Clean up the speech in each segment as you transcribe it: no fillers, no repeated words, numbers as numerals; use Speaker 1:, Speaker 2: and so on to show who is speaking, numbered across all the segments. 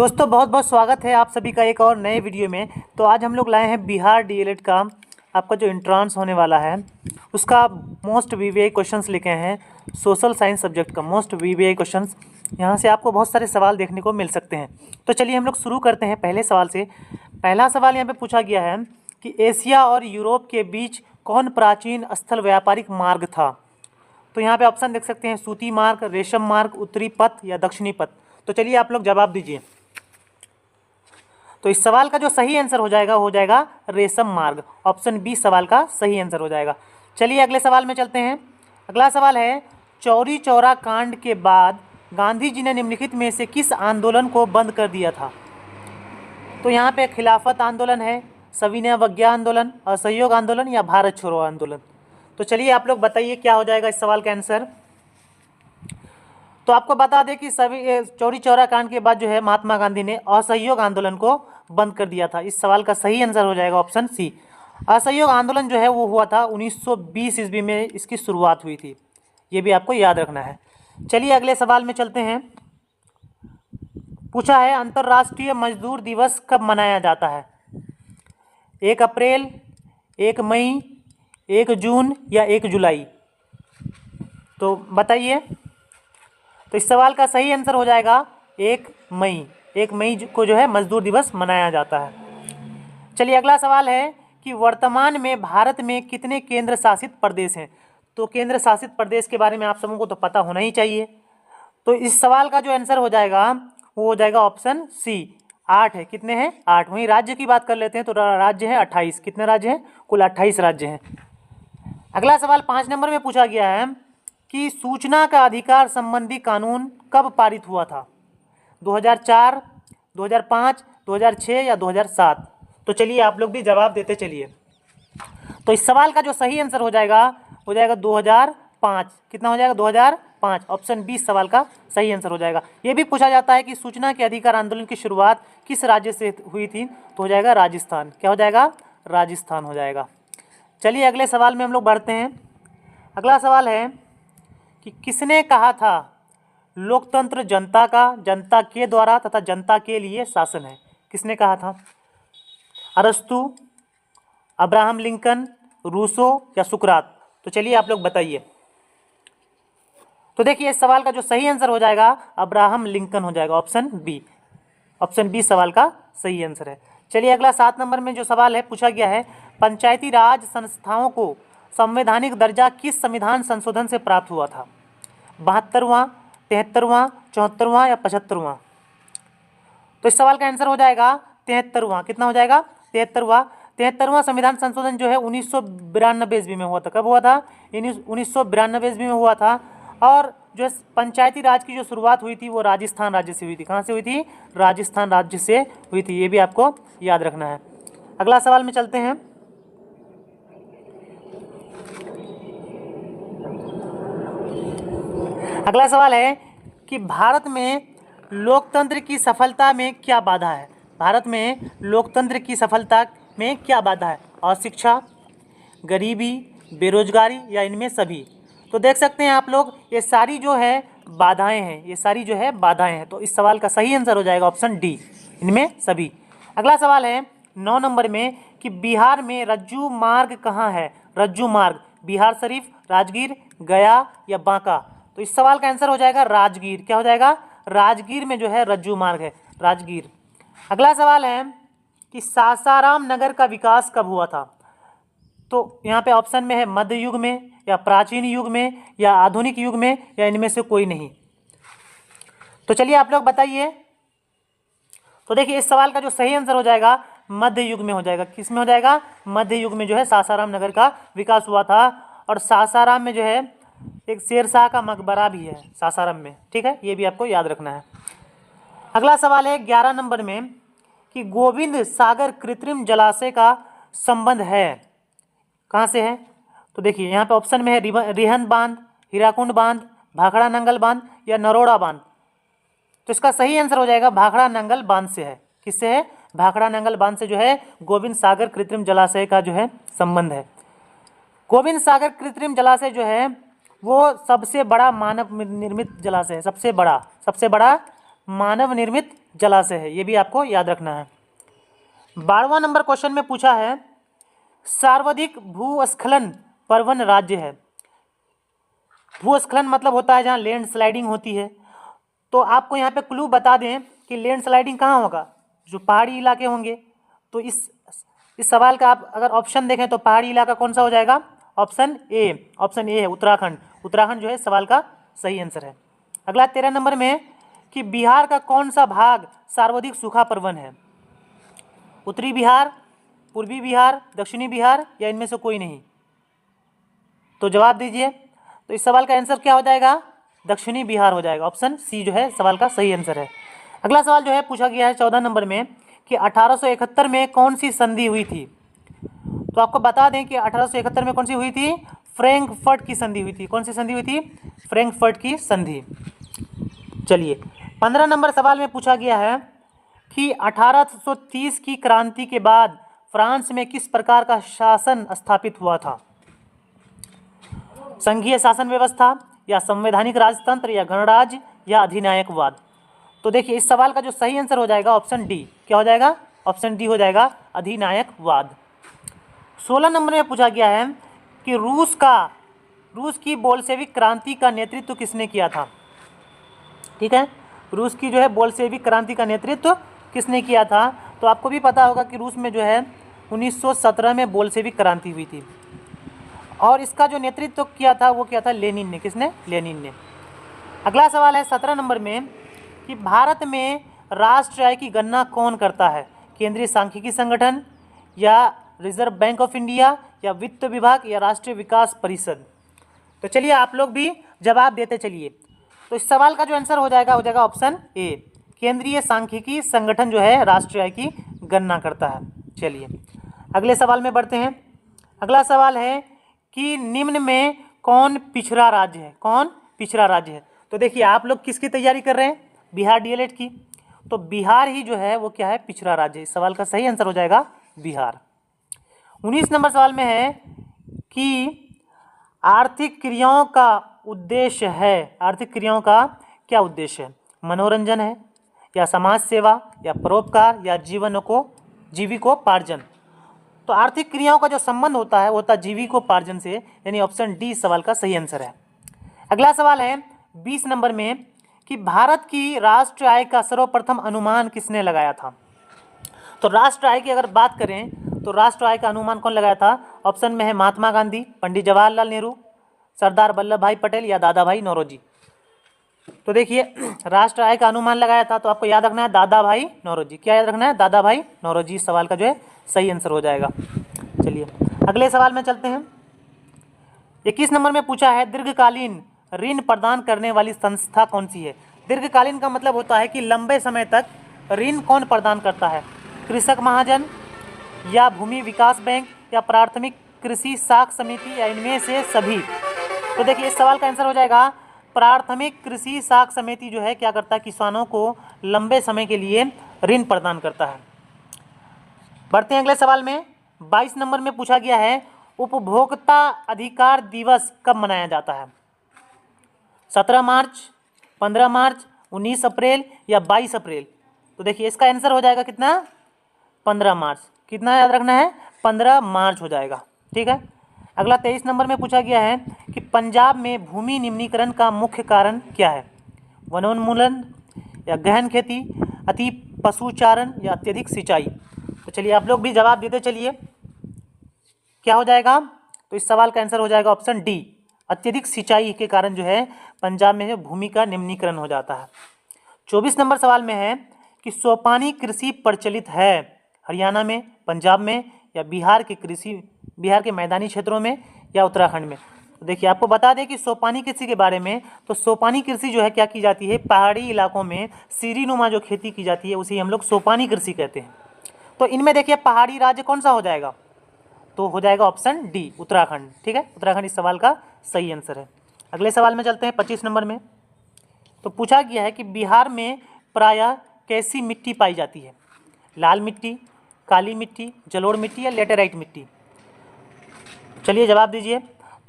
Speaker 1: दोस्तों बहुत बहुत स्वागत है आप सभी का एक और नए वीडियो में। तो आज हम लोग लाए हैं बिहार डीएलएड का आपका जो एंट्रांस होने वाला है उसका मोस्ट वीवीआई क्वेश्चंस लेके हैं। सोशल साइंस सब्जेक्ट का मोस्ट वीवीआई क्वेश्चंस, यहाँ से आपको बहुत सारे सवाल देखने को मिल सकते हैं। तो चलिए हम लोग शुरू करते हैं पहले सवाल से। पहला सवाल यहाँ पे पूछा गया है कि एशिया और यूरोप के बीच कौन प्राचीन स्थल व्यापारिक मार्ग था। तो यहाँ पे ऑप्शन देख सकते हैं, सूती मार्ग, रेशम मार्ग, उत्तरी पथ या दक्षिणी पथ। तो चलिए आप लोग जवाब दीजिए। तो इस सवाल का जो सही आंसर हो जाएगा रेशम मार्ग। ऑप्शन बी सवाल का सही आंसर हो जाएगा। चलिए अगले सवाल में चलते हैं। अगला सवाल है, चौरी चौरा कांड के बाद गांधी जी ने निम्नलिखित में से किस आंदोलन को बंद कर दिया था। तो यहाँ पे खिलाफत आंदोलन है, सविनय अवज्ञा आंदोलन, असहयोग आंदोलन या भारत छोड़ो आंदोलन। तो चलिए आप लोग बताइए क्या हो जाएगा इस सवाल का आंसर। तो आपको बता दें कि सभी चौरी चौरा कांड के बाद जो है महात्मा गांधी ने असहयोग आंदोलन को बंद कर दिया था। इस सवाल का सही आंसर हो जाएगा ऑप्शन सी। असहयोग आंदोलन जो है वो हुआ था 1920 ईस्वी में, इसकी शुरुआत हुई थी। ये भी आपको याद रखना है। चलिए अगले सवाल में चलते हैं। पूछा है, अंतर्राष्ट्रीय मजदूर दिवस कब मनाया जाता है। 1 अप्रैल, 1 मई, 1 जून या 1 जुलाई। तो बताइए। तो इस सवाल का सही आंसर हो जाएगा 1 मई। 1 मई को जो है मजदूर दिवस मनाया जाता है। चलिए अगला सवाल है कि वर्तमान में भारत में कितने केंद्र शासित प्रदेश हैं। तो केंद्र शासित प्रदेश के बारे में आप सबों को तो पता होना ही चाहिए। तो इस सवाल का जो आंसर हो जाएगा वो हो जाएगा ऑप्शन सी, 8 है। कितने हैं? 8। वहीं राज्य की बात कर लेते हैं तो राज्य है 28। कितने राज्य हैं? कुल 28 राज्य हैं। अगला सवाल 5 नंबर में पूछा गया है कि सूचना का अधिकार संबंधी कानून कब पारित हुआ था। 2004, 2005, 2006 या 2007। तो चलिए आप लोग भी जवाब देते चलिए। तो इस सवाल का जो सही आंसर हो जाएगा 2005। कितना हो जाएगा? 2005। ऑप्शन बी सवाल का सही आंसर हो जाएगा। ये भी पूछा जाता है कि सूचना के अधिकार आंदोलन की शुरुआत किस राज्य से हुई थी। तो हो जाएगा राजस्थान। क्या हो जाएगा? राजस्थान हो जाएगा। चलिए अगले सवाल में हम लोग बढ़ते हैं। अगला सवाल है कि किसने कहा था लोकतंत्र जनता का, जनता के द्वारा तथा जनता के लिए शासन है। किसने कहा था? अरस्तु, अब्राहम लिंकन, रूसो या सुकरात। तो चलिए आप लोग बताइए। तो देखिए इस सवाल का जो सही आंसर हो जाएगा अब्राहम लिंकन हो जाएगा। Option B. ऑप्शन बी सवाल का सही आंसर है। चलिए अगला 7 नंबर में जो सवाल है पूछा गया है, पंचायती राज संस्थाओं को संवैधानिक दर्जा किस संविधान संशोधन से प्राप्त हुआ था। 72वां, 73वां, 74वां या 75वां। तो इस सवाल का आंसर हो जाएगा 73वां। कितना हो जाएगा? 73वां। 73वां संविधान संशोधन जो है 1992 ईस्वी में हुआ था। कब हुआ था? 1992 ईस्वी में हुआ था। और जो पंचायती राज की जो शुरुआत हुई थी वो राजस्थान राज्य से हुई थी। कहाँ से हुई थी? राजस्थान राज्य से हुई थी। ये भी आपको याद रखना है। अगला सवाल में चलते हैं। अगला सवाल है कि भारत में लोकतंत्र की सफलता में क्या बाधा है। भारत में लोकतंत्र की सफलता में क्या बाधा है? अशिक्षा, गरीबी, बेरोजगारी या इनमें सभी। तो देख सकते हैं आप लोग ये सारी जो है बाधाएं हैं। ये सारी जो है बाधाएं हैं। तो इस सवाल का सही आंसर हो जाएगा ऑप्शन डी, इनमें सभी। अगला सवाल है 9 नंबर में कि बिहार में रज्जू मार्ग कहाँ है। रज्जू मार्ग बिहार शरीफ, राजगीर, गया या बांका। तो इस सवाल का आंसर हो जाएगा राजगीर। क्या हो जाएगा? राजगीर में जो है रज्जू मार्ग है, राजगीर। अगला सवाल है कि सासाराम नगर का विकास कब हुआ था। तो यहाँ पे ऑप्शन में है मध्य युग में या प्राचीन युग में या आधुनिक युग में या इनमें से कोई नहीं। तो चलिए आप लोग बताइए। तो देखिए इस सवाल का जो सही आंसर हो जाएगा मध्य युग में हो जाएगा। किस में हो जाएगा? मध्य युग में जो है सासाराम नगर का विकास हुआ था। और सासाराम में जो है एक शेरशाह का मकबरा भी है सासाराम में। ठीक है, ये भी आपको याद रखना है। अगला सवाल है 11 नंबर में कि गोविंद सागर कृत्रिम जलाशय का संबंध है कहाँ से है। तो देखिए यहाँ पे ऑप्शन में है रिहंद बांध, हीराकुंड बांध, भाखड़ा नंगल बांध या नरोड़ा बांध। तो इसका सही आंसर हो जाएगा भाखड़ा नंगल बांध से है। किससे है? भाखड़ा नंगल बांध से जो है गोविंद सागर कृत्रिम जलाशय का जो है संबंध है। गोविंद सागर कृत्रिम जलाशय जो है वो सबसे बड़ा मानव निर्मित जलाशय है। सबसे बड़ा मानव निर्मित जलाशय है, ये भी आपको याद रखना है। 12वां नंबर क्वेश्चन में पूछा है सर्वाधिक भूस्खलन प्रवण राज्य है। भूस्खलन मतलब होता है जहाँ लैंड स्लाइडिंग होती है। तो आपको यहाँ पे क्लू बता दें कि लैंड स्लाइडिंग कहाँ होगा, जो पहाड़ी इलाके होंगे। तो इस सवाल का आप अगर ऑप्शन देखें तो पहाड़ी इलाका कौन सा हो जाएगा, ऑप्शन ए है उत्तराखंड। उत्तराखंड जो है सवाल का सही आंसर है। अगला 13 नंबर में कि बिहार का कौन सा भाग सर्वाधिक सूखा प्रवण है। उत्तरी बिहार, पूर्वी बिहार, दक्षिणी बिहार या इनमें से कोई नहीं, तो जवाब दीजिए। तो इस सवाल का आंसर क्या हो जाएगा, दक्षिणी बिहार हो जाएगा। ऑप्शन सी जो है सवाल का सही आंसर है। अगला सवाल जो है पूछा गया है 14 नंबर में कि 1871 में कौन सी संधि हुई थी। तो आपको बता दें कि 1871 में कौन सी हुई थी, फ्रैंकफर्ट की संधि हुई थी। कौन सी संधि हुई थी, फ्रैंकफर्ट की संधि। चलिए 15 नंबर सवाल में पूछा गया है कि 1830 की क्रांति के बाद फ्रांस में किस प्रकार का शासन स्थापित हुआ था। संघीय शासन व्यवस्था या संवैधानिक राजतंत्र या गणराज्य या अधिनायकवाद। तो देखिए इस सवाल का जो सही आंसर हो जाएगा ऑप्शन डी। क्या हो जाएगा, ऑप्शन डी हो जाएगा, अधिनायकवाद। 16 नंबर में पूछा गया है कि रूस की बोल्शेविक क्रांति का नेतृत्व किसने किया था। ठीक है, रूस की जो है बोल्शेविक क्रांति का नेतृत्व किसने किया था। तो आपको भी पता होगा कि रूस में जो है 1917 में बोल्शेविक क्रांति हुई थी और इसका जो नेतृत्व किया था वो किया था लेनिन ने। किसने, लेनिन ने। अगला सवाल है 17 नंबर में कि भारत में राष्ट्रीय आय की गणना कौन करता है, केंद्रीय सांख्यिकी संगठन या रिजर्व बैंक ऑफ इंडिया या वित्त विभाग या राष्ट्रीय विकास परिषद। तो चलिए आप लोग भी जवाब देते चलिए। तो इस सवाल का जो आंसर हो जाएगा ऑप्शन ए, केंद्रीय सांख्यिकी संगठन जो है राष्ट्रीय आय की गणना करता है। चलिए अगले सवाल में बढ़ते हैं। अगला सवाल है कि निम्न में कौन पिछड़ा राज्य है, कौन पिछड़ा राज्य है। तो देखिए आप लोग किसकी तैयारी कर रहे हैं, बिहार डीएलएड की। तो बिहार ही जो है वो क्या है, पिछड़ा राज्य। इस सवाल का सही आंसर हो जाएगा बिहार। 19 नंबर सवाल में है कि आर्थिक क्रियाओं का उद्देश्य है, आर्थिक क्रियाओं का क्या उद्देश्य है, मनोरंजन है या समाज सेवा या परोपकार या जीविकोपार्जन। तो आर्थिक क्रियाओं का जो संबंध होता है वो होता है जीविकोपार्जन से, यानी ऑप्शन डी सवाल का सही आंसर है। अगला सवाल है 20 नंबर में कि भारत की राष्ट्रीय आय का सर्वप्रथम अनुमान किसने लगाया था। तो राष्ट्र आय की अगर बात करें तो राष्ट्र आय का अनुमान कौन लगाया था। ऑप्शन में है महात्मा गांधी, पंडित जवाहरलाल नेहरू, सरदार वल्लभ भाई पटेल या दादा भाई नौरोजी। तो देखिए राष्ट्र आय का अनुमान लगाया था तो आपको याद रखना है दादा भाई नौरोजी। क्या याद रखना है, दादा भाई नौरोजी। इस सवाल का जो है सही आंसर हो जाएगा। चलिए अगले सवाल में चलते हैं। 21 नंबर में पूछा है दीर्घकालीन ऋण प्रदान करने वाली संस्था कौन सी है। दीर्घकालीन का मतलब होता है कि लंबे समय तक ऋण कौन प्रदान करता है, कृषक महाजन या भूमि विकास बैंक या प्राथमिक कृषि साख समिति या इनमें से सभी। तो देखिए इस सवाल का आंसर हो जाएगा प्राथमिक कृषि साख समिति जो है क्या करता है, किसानों को लंबे समय के लिए ऋण प्रदान करता है। बढ़ते हैं अगले सवाल में। 22 नंबर में पूछा गया है उपभोक्ता अधिकार दिवस कब मनाया जाता है, 17 मार्च, 15 मार्च, 19 अप्रैल या 22 अप्रैल। तो देखिए इसका आंसर हो जाएगा कितना, 15 मार्च। कितना याद रखना है, 15 मार्च हो जाएगा। ठीक है। अगला 23 नंबर में पूछा गया है कि पंजाब में भूमि निम्नीकरण का मुख्य कारण क्या है, वनोन्मूलन या गहन खेती, अति पशुचारण या अत्यधिक सिंचाई। तो चलिए आप लोग भी जवाब देते चलिए, क्या हो जाएगा। तो इस सवाल का आंसर हो जाएगा ऑप्शन डी, अत्यधिक सिंचाई के कारण जो है पंजाब में भूमि का निम्नीकरण हो जाता है। 24 नंबर सवाल में है कि सोपानी कृषि प्रचलित है हरियाणा में, पंजाब में या बिहार के मैदानी क्षेत्रों में या उत्तराखंड में। तो देखिए आपको बता दें कि सोपानी कृषि के बारे में, तो सोपानी कृषि जो है क्या की जाती है, पहाड़ी इलाकों में सीढ़ीनुमा जो खेती की जाती है उसी हम लोग सोपानी कृषि कहते हैं। तो इनमें देखिए पहाड़ी राज्य कौन सा हो जाएगा, तो हो जाएगा ऑप्शन डी, उत्तराखंड। ठीक है, उत्तराखंड इस सवाल का सही आंसर है। अगले सवाल में चलते हैं 25 नंबर में। तो पूछा गया है कि बिहार में प्रायः कैसी मिट्टी पाई जाती है, लाल मिट्टी, काली मिट्टी, जलोढ़ मिट्टी या लेटेराइट मिट्टी। चलिए जवाब दीजिए।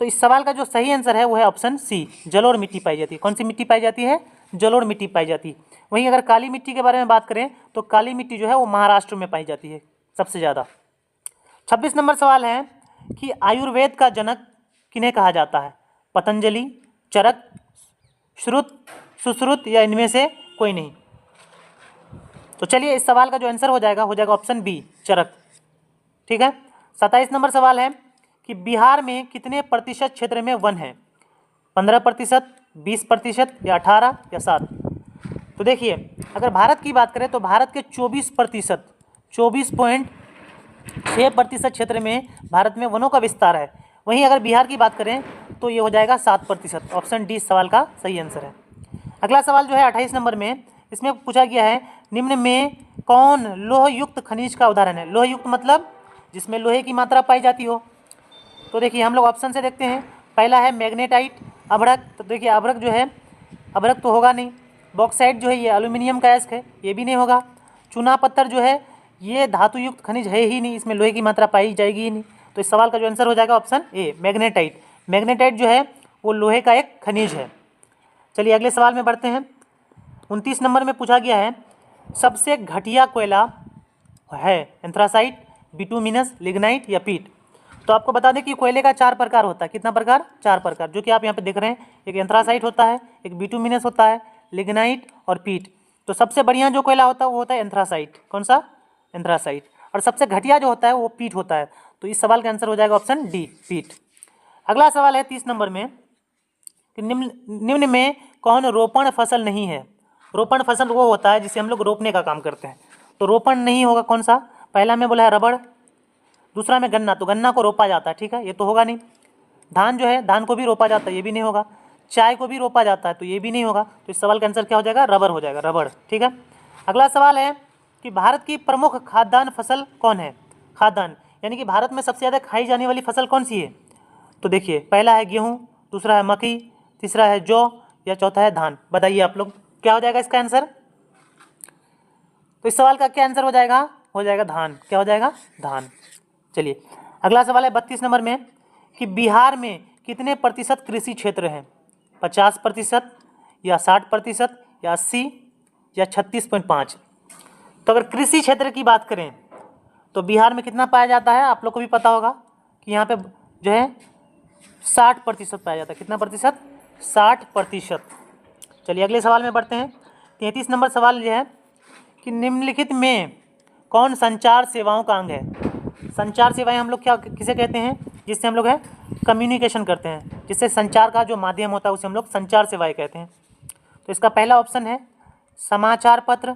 Speaker 1: तो इस सवाल का जो सही आंसर है वो है ऑप्शन सी, जलोढ़ मिट्टी पाई जाती है। कौन सी मिट्टी पाई जाती है, जलोढ़ मिट्टी पाई जाती है। वहीं अगर काली मिट्टी के बारे में बात करें तो काली मिट्टी जो है वो महाराष्ट्र में पाई जाती है सबसे ज़्यादा। 26 नंबर सवाल है कि आयुर्वेद का जनक किन्हें कहा जाता है? पतंजलि, चरक, श्रुत, सुश्रुत या इनमें से कोई नहीं। तो चलिए इस सवाल का जो आंसर हो जाएगा ऑप्शन बी, चरक। ठीक है। 27 नंबर सवाल है कि बिहार में कितने प्रतिशत क्षेत्र में वन है? 15%, 20% या 18 या 7? तो देखिए अगर भारत की बात करें तो भारत के 24%, 24.6% क्षेत्र में भारत में वनों का विस्तार है। वहीं अगर बिहार की बात करें तो ये हो जाएगा 7%। ऑप्शन डी इस सवाल का सही आंसर है। अगला सवाल जो है 28 नंबर में, इसमें पूछा गया है निम्न में कौन लोह युक्त खनिज का उदाहरण है? लोह युक्त मतलब जिसमें लोहे की मात्रा पाई जाती हो। तो देखिए हम लोग ऑप्शन से देखते हैं। पहला है मैग्नेटाइट, अभ्रक। तो देखिए अभ्रक जो है, अभ्रक तो होगा नहीं। बॉक्साइट जो है ये एल्यूमिनियम का अयस्क है, ये भी नहीं होगा। चूना पत्थर जो है ये धातु युक्त खनिज है ही नहीं, इसमें लोहे की मात्रा पाई जाएगी ही नहीं। तो इस सवाल का जो आंसर हो जाएगा ऑप्शन ए, मैग्नेटाइट। मैग्नेटाइट जो है वो लोहे का एक खनिज है। चलिए अगले सवाल में बढ़ते हैं। 29 नंबर में पूछा गया है सबसे घटिया कोयला है एंथ्रासाइट, बिटुमिनस, लिग्नाइट या पीट। तो आपको बता दें कि कोयले का 4 प्रकार होता है। कितना प्रकार? 4 प्रकार, जो कि आप यहाँ पे देख रहे हैं। एक एंथ्रासाइट होता है, एक बिटुमिनस होता है, लिग्नाइट और पीट। तो सबसे बढ़िया जो कोयला होता है वो होता है एंथ्रासाइट। कौन सा? एंथ्रासाइट। और सबसे घटिया जो होता है वो पीट होता है। तो इस सवाल का आंसर हो जाएगा ऑप्शन डी, पीट। अगला सवाल है 30 नंबर में कि निम्न में कौन रोपण फसल नहीं है? रोपण फसल वो होता है जिसे हम लोग रोपने का काम करते हैं। तो रोपण नहीं होगा कौन सा? पहला में बोला है रबड़, दूसरा में गन्ना। तो गन्ना को रोपा जाता है, ठीक है, ये तो होगा नहीं। धान जो है, धान को भी रोपा जाता है, ये भी नहीं होगा। चाय को भी रोपा जाता है, तो ये भी नहीं होगा। तो इस सवाल का आंसर क्या हो जाएगा? रबर हो जाएगा, रबड़। ठीक है। अगला सवाल है कि भारत की प्रमुख खाद्यान्न फसल कौन है? खाद्यान्न यानी कि भारत में सबसे ज़्यादा खाई जाने वाली फसल कौन सी है? तो देखिए पहला है गेहूँ, दूसरा है मकई, तीसरा है जौ या चौथा है धान। बताइए आप लोग क्या हो जाएगा इसका आंसर? तो इस सवाल का क्या आंसर हो जाएगा? हो जाएगा धान। क्या हो जाएगा? धान। चलिए अगला सवाल है 32 नंबर में कि बिहार में कितने प्रतिशत कृषि क्षेत्र हैं? 50% या 60% या 80 या 36.5? तो अगर कृषि क्षेत्र की बात करें तो बिहार में कितना पाया जाता है? आप लोग को भी पता होगा कि यहाँ पे जो है 60% पाया जाता है। कितना प्रतिशत? 60%। चलिए अगले सवाल में बढ़ते हैं। 33 नंबर सवाल यह है कि निम्नलिखित में कौन संचार सेवाओं का अंग है? संचार सेवाएं हम लोग क्या किसे कहते हैं? जिससे हम लोग है कम्युनिकेशन करते हैं, जिससे संचार का जो माध्यम होता है उसे हम लोग संचार सेवाएं कहते हैं। तो इसका पहला ऑप्शन है समाचार पत्र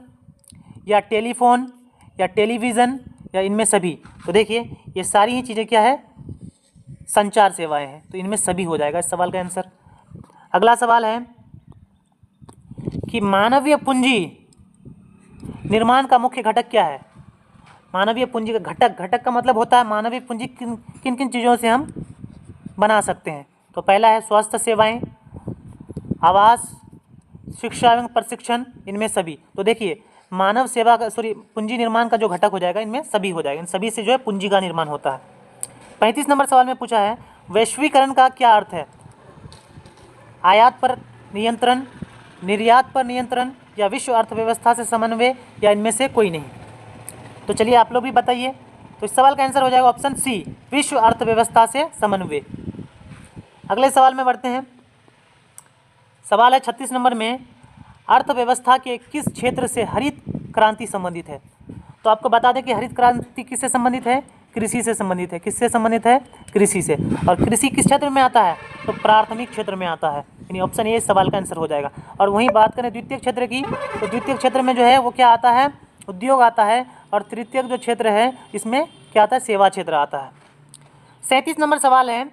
Speaker 1: या टेलीफोन या टेलीविज़न या इनमें सभी। तो देखिए ये सारी ही चीज़ें क्या है? संचार सेवाएं हैं। तो इनमें सभी हो जाएगा इस सवाल का आंसर। अगला सवाल है कि मानवीय पूंजी निर्माण का मुख्य घटक क्या है? मानवीय पूंजी का घटक का मतलब होता है मानवीय पूंजी किन किन चीज़ों से हम बना सकते हैं। तो पहला है स्वास्थ्य सेवाएं, आवास, शिक्षा एवं प्रशिक्षण, इनमें सभी। तो देखिए मानव सेवा का पूंजी निर्माण का जो घटक हो जाएगा इनमें सभी हो जाएगा। इन सभी से जो है पूंजी का निर्माण होता है। 35 नंबर सवाल में पूछा है वैश्वीकरण का क्या अर्थ है? आयात पर नियंत्रण, निर्यात पर नियंत्रण या विश्व अर्थव्यवस्था से समन्वय या इनमें से कोई नहीं। तो चलिए आप लोग भी बताइए। तो इस सवाल का आंसर हो जाएगा ऑप्शन सी, विश्व अर्थव्यवस्था से समन्वय। अगले सवाल में बढ़ते हैं। सवाल है 36 नंबर में अर्थव्यवस्था के किस क्षेत्र से हरित क्रांति संबंधित है? तो आपको बता दें कि हरित क्रांति किससे संबंधित है? कृषि से संबंधित है। किससे संबंधित है? कृषि से। और कृषि किस क्षेत्र में आता है? तो प्राथमिक क्षेत्र में आता है। यानी ऑप्शन ए सवाल का आंसर हो जाएगा। और वहीं बात करें द्वितीय क्षेत्र की, तो द्वितीय क्षेत्र में जो है वो क्या आता है? उद्योग आता है। और तृतीय जो क्षेत्र है इसमें क्या आता है? सेवा क्षेत्र आता है। 37 नंबर सवाल है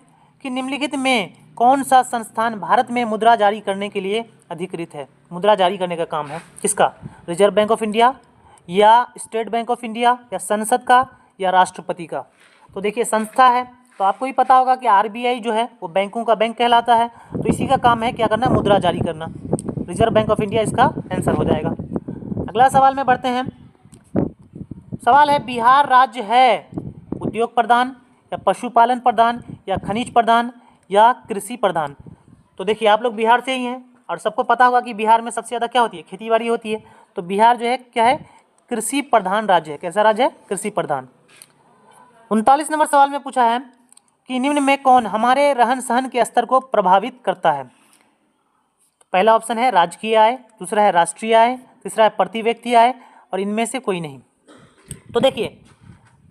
Speaker 1: कि निम्नलिखित में कौन सा संस्थान भारत में मुद्रा जारी करने के लिए अधिकृत है? मुद्रा जारी करने का काम है किसका? रिजर्व बैंक ऑफ इंडिया या स्टेट बैंक ऑफ इंडिया या संसद का या राष्ट्रपति का? तो देखिए संस्था है, तो आपको भी पता होगा कि आरबीआई जो है वो बैंकों का बैंक कहलाता है। तो इसी का काम है क्या करना? मुद्रा जारी करना। रिजर्व बैंक ऑफ इंडिया इसका आंसर हो जाएगा। अगला सवाल में बढ़ते हैं। सवाल है बिहार राज्य है उद्योग प्रधान या पशुपालन प्रधान या खनिज प्रधान या कृषि प्रधान? तो देखिए आप लोग बिहार से ही हैं, और सबको पता होगा कि बिहार में सबसे ज़्यादा क्या होती है, खेती बाड़ी होती है। तो बिहार जो है क्या है, कृषि प्रधान राज्य है। कैसा राज्य है, कृषि प्रधान। 39 नंबर सवाल में पूछा है कि निम्न में कौन हमारे रहन सहन के स्तर को प्रभावित करता है। पहला ऑप्शन है राजकीय आय, दूसरा है राष्ट्रीय आय, तीसरा है प्रति व्यक्ति आय और इनमें से कोई नहीं। तो देखिए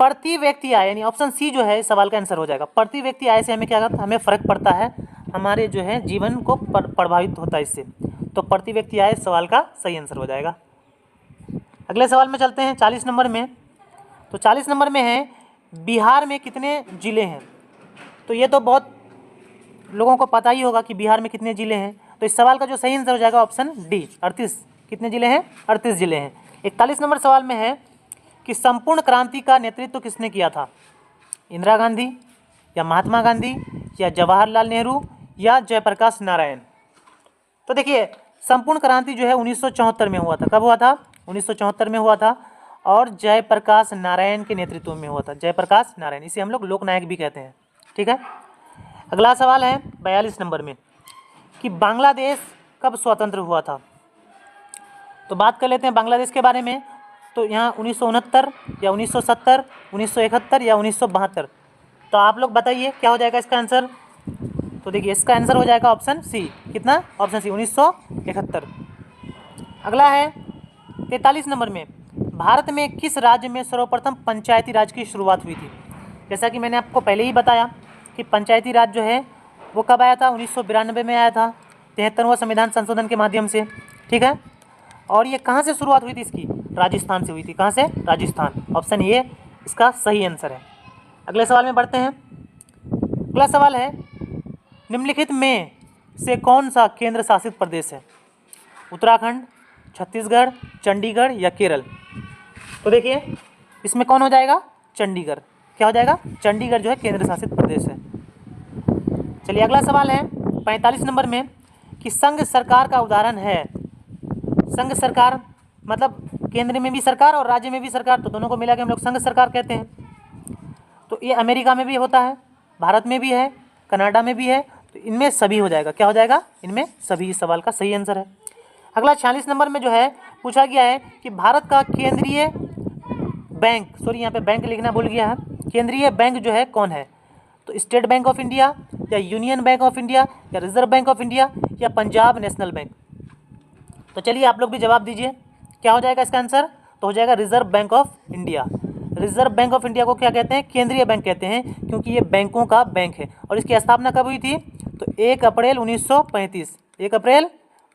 Speaker 1: प्रति व्यक्ति आय यानी ऑप्शन सी जो है इस सवाल का आंसर हो जाएगा। प्रति व्यक्ति आय से हमें क्या करता है, हमें फर्क पड़ता है, हमारे जो है जीवन को प्रभावित होता है इससे। तो प्रति व्यक्ति आय इस सवाल का सही आंसर हो जाएगा। अगले सवाल में चलते हैं 40 नंबर में। तो 40 नंबर में है बिहार में कितने जिले हैं। तो ये तो बहुत लोगों को पता ही होगा कि बिहार में कितने जिले हैं। तो इस सवाल का जो सही आंसर हो जाएगा ऑप्शन डी 38। कितने जिले हैं, 38 जिले हैं। 41 नंबर सवाल में है कि संपूर्ण क्रांति का नेतृत्व किसने किया था। इंदिरा गांधी या महात्मा गांधी या जवाहरलाल नेहरू या जयप्रकाश नारायण। तो देखिए संपूर्ण क्रांति जो है 1974 में हुआ था। कब हुआ था, 1974 में हुआ था और जयप्रकाश नारायण के नेतृत्व में हुआ था। जयप्रकाश नारायण, इसे हम लोग लोकनायक भी कहते हैं। ठीक है। अगला सवाल है 42 नंबर में कि बांग्लादेश कब स्वतंत्र हुआ था। तो बात कर लेते हैं बांग्लादेश के बारे में। तो यहाँ 1969 या 1970, 1971 या 1972। तो आप लोग बताइए क्या हो जाएगा इसका आंसर। तो देखिए इसका आंसर हो जाएगा ऑप्शन सी। कितना, ऑप्शन सी 1971। अगला है 43 नंबर में भारत में किस राज्य में सर्वप्रथम पंचायती राज की शुरुआत हुई थी। जैसा कि मैंने आपको पहले ही बताया कि पंचायती राज जो है वो कब आया था, 1992 में आया था 73वां संविधान संशोधन के माध्यम से। ठीक है। और ये कहाँ से शुरुआत हुई थी इसकी, राजस्थान से हुई थी। कहाँ से, राजस्थान। ऑप्शन ए इसका सही आंसर है। अगले सवाल में बढ़ते हैं। अगला सवाल है निम्नलिखित में से कौन सा केंद्र शासित प्रदेश है। उत्तराखंड, छत्तीसगढ़, चंडीगढ़ या केरल। तो देखिए इसमें कौन हो जाएगा, चंडीगढ़। क्या हो जाएगा, चंडीगढ़ जो है केंद्र शासित प्रदेश है। चलिए अगला सवाल है 45 नंबर में कि संघ सरकार का उदाहरण है। संघ सरकार मतलब केंद्र में भी सरकार और राज्य में भी सरकार, तो दोनों को मिला के हम लोग संघ सरकार कहते हैं। तो ये अमेरिका में भी होता है, भारत में भी है, कनाडा में भी है। तो इनमें सभी हो जाएगा। क्या हो जाएगा, इनमें सभी। इस सवाल का सही आंसर है। अगला 46 नंबर में जो है पूछा गया है कि भारत का केंद्रीय बैंक, सॉरी यहाँ पे बैंक लिखना भूल गया है, केंद्रीय बैंक जो है कौन है। तो स्टेट बैंक ऑफ इंडिया या यूनियन बैंक ऑफ इंडिया या रिजर्व बैंक ऑफ इंडिया या पंजाब नेशनल बैंक। तो चलिए आप लोग भी जवाब दीजिए क्या हो जाएगा इसका आंसर। तो हो जाएगा reserve bank of India. Reserve bank of India को क्या कहते हैं, केंद्रीय बैंक कहते हैं, क्योंकि ये बैंकों का बैंक है। और इसकी स्थापना कब हुई थी, तो 1 अप्रैल 1935। 1 अप्रैल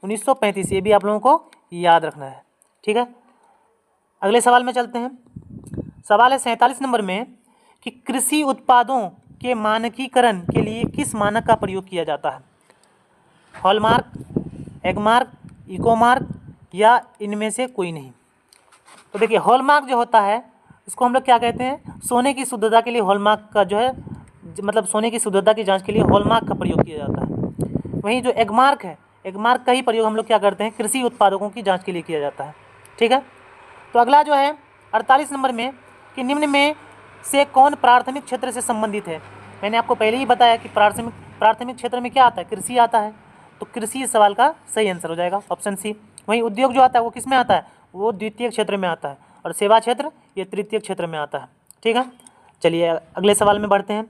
Speaker 1: 1935, ये भी आप लोगों को याद रखना है। ठीक है। अगले सवाल में चलते हैं। सवाल है 47 नंबर में कि कृषि उत्पादों के मानकीकरण के लिए किस मानक का प्रयोग किया जाता है। हॉलमार्क, एगमार्क, इकोमार्क या इनमें से कोई नहीं। तो देखिए हॉलमार्क जो होता है इसको हम लोग क्या कहते हैं, सोने की शुद्धता के लिए हॉलमार्क का जो है मतलब सोने की शुद्धता की जांच के लिए हॉलमार्क का प्रयोग किया जाता है। वहीं जो एगमार्क है, एगमार्क का ही प्रयोग हम लोग क्या करते हैं, कृषि उत्पादकों की जाँच के लिए किया जाता है। ठीक है। तो अगला जो है 48 नंबर में कि निम्न में से कौन प्राथमिक क्षेत्र से संबंधित है। मैंने आपको पहले ही बताया कि प्राथमिक क्षेत्र में क्या आता है, कृषि आता है। तो कृषि इस सवाल का सही आंसर हो जाएगा, ऑप्शन सी। वहीं उद्योग जो आता है वो किस में आता है, वो द्वितीय क्षेत्र में आता है। और सेवा क्षेत्र ये तृतीय क्षेत्र में आता है। ठीक है। चलिए अगले सवाल में बढ़ते हैं।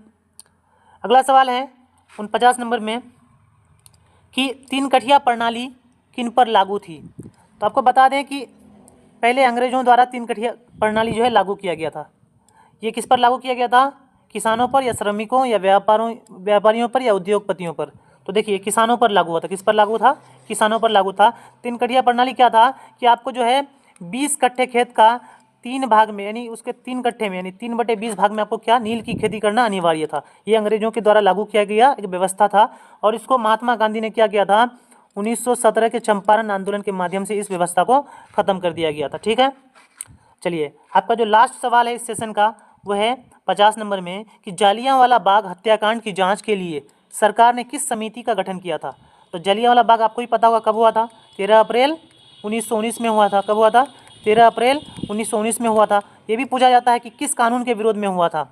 Speaker 1: अगला सवाल है 49 नंबर में कि 3 कठिया प्रणाली किन पर लागू थी। तो आपको बता दें कि पहले अंग्रेजों द्वारा 3 कठिया प्रणाली जो है लागू किया गया था। ये किस पर लागू किया गया था, किसानों पर या श्रमिकों या व्यापारियों पर या उद्योगपतियों पर। तो देखिए किसानों पर लागू हुआ था। किस पर लागू था, किसानों पर लागू था। 3 कठिया प्रणाली क्या था कि आपको जो है 20 कट्ठे खेत का 3 भाग में यानी उसके 3 कट्ठे में यानी 3/20 भाग में आपको क्या नील की खेती करना अनिवार्य था। ये अंग्रेजों के द्वारा लागू किया गया एक व्यवस्था था। और इसको महात्मा गांधी ने क्या किया था, 1917 के चंपारण आंदोलन के माध्यम से इस व्यवस्था को खत्म कर दिया गया था। ठीक है। चलिए आपका जो लास्ट सवाल है इस सेशन का वो है 50 नंबर में कि जालियांवाला बाग हत्याकांड की जांच के लिए सरकार ने किस समिति का गठन किया था। तो जालियांवाला बाग आपको ही पता होगा कब हुआ था, 13 अप्रैल 1919 में हुआ था। कब हुआ था, 13 अप्रैल 1919 में हुआ था। ये भी पूछा जाता है कि किस कानून के विरोध में हुआ था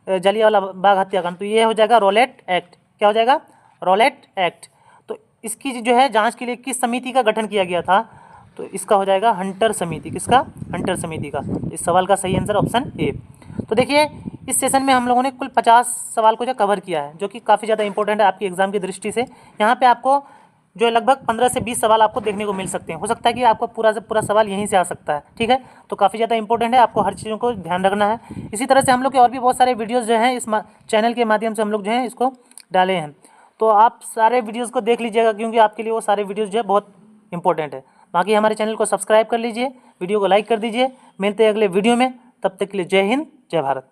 Speaker 1: जालियांवाला बाग हत्याकांड। तो ये हो जाएगा रॉलेट एक्ट। क्या हो जाएगा, रॉलेट एक्ट। तो इसकी जो है जांच के लिए किस समिति का गठन किया गया था? तो इसका हो जाएगा हंटर समिति। किसका? हंटर समिति का। इस सवाल का सही आंसर ऑप्शन ए। तो देखिए इस सेशन में हम लोगों ने कुल 50 सवाल को जो कवर किया है, जो कि काफ़ी ज़्यादा इंपॉर्टेंट है आपकी एग्जाम की दृष्टि से। यहाँ पे आपको जो लगभग 15 से 20 सवाल आपको देखने को मिल सकते हैं। हो सकता है कि आपको पूरा से पूरा सवाल यहीं से आ सकता है, ठीक है। तो काफ़ी ज़्यादा इंपॉर्टेंट है, आपको हर चीज़ों को ध्यान रखना है। इसी तरह से हम लोग के और भी बहुत सारे वीडियोज़ जो हैं इस चैनल के माध्यम से हम लोग जो हैं इसको डाले हैं। तो आप सारे वीडियोज़ को देख लीजिएगा, क्योंकि आपके लिए वो सारे वीडियोज़ जो है बहुत इंपॉर्टेंट है। बाकी हमारे चैनल को सब्सक्राइब कर लीजिए, वीडियो को लाइक कर दीजिए। मिलते हैं अगले वीडियो में, तब तक के लिए जय हिंद, जय भारत।